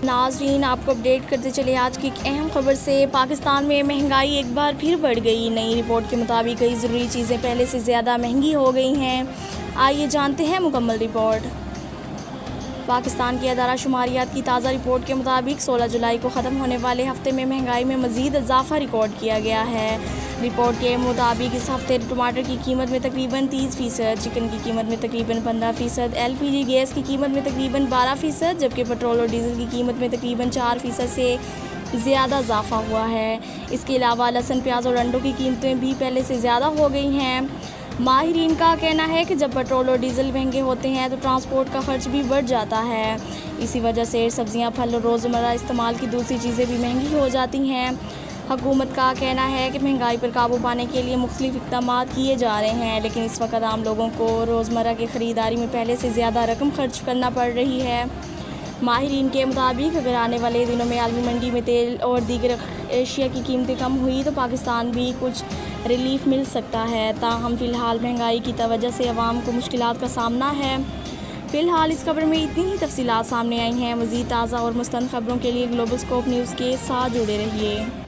नाज़रीन, आपको अपडेट करते चले आज की एक अहम खबर से। पाकिस्तान में महंगाई एक बार फिर बढ़ गई। नई रिपोर्ट के मुताबिक कई ज़रूरी चीज़ें पहले से ज़्यादा महंगी हो गई हैं। आइए जानते हैं मुकम्मल रिपोर्ट। पाकिस्तान की अदारा शुमारियात की ताज़ा रिपोर्ट के मुताबिक 16 जुलाई को ख़त्म होने वाले हफ्ते में महंगाई में मज़ीद इजाफा रिकॉर्ड किया गया है। रिपोर्ट के मुताबिक इस हफ्ते टमाटर की कीमत में तकरीबन 30%, चिकन की कीमत में तकरीबन 15%, LPG गैस की कीमत में तकरीबन 12%, जबकि पेट्रोल और डीज़ल की कीमत में तकरीबन 4% से ज़्यादा इजाफा हुआ है। इसके अलावा लहसुन, प्याज और अंडों की कीमतें भी पहले से ज़्यादा हो गई हैं। माहिरीन का कहना है कि जब पेट्रोल और डीज़ल महंगे होते हैं तो ट्रांसपोर्ट का खर्च भी बढ़ जाता है। इसी वजह से सब्ज़ियाँ, फल और रोज़मर्रा इस्तेमाल की दूसरी चीज़ें भी महंगी हो जाती हैं। हुकूमत का कहना है कि महंगाई पर काबू पाने के लिए मुख्तलिफ इक़दाम किए जा रहे हैं, लेकिन इस वक्त आम लोगों को रोज़मर्रा की ख़रीदारी में पहले से ज़्यादा रकम खर्च करना पड़ रही है। माहिरीन के मुताबिक अगर आने वाले दिनों में आलमी मंडी में तेल और दीगर एशिया की कीमतें कम हुई तो पाकिस्तान भी कुछ रिलीफ मिल सकता है। ताहम फ़िलहाल महंगाई की वजह से अवाम को मुश्किलात का सामना है। फ़िलहाल इस खबर में इतनी ही तफसीलात सामने आई हैं। मज़ीद ताज़ा और मुस्तंद खबरों के लिए ग्लोबल स्कोप न्यूज़ के साथ जुड़े रहिए।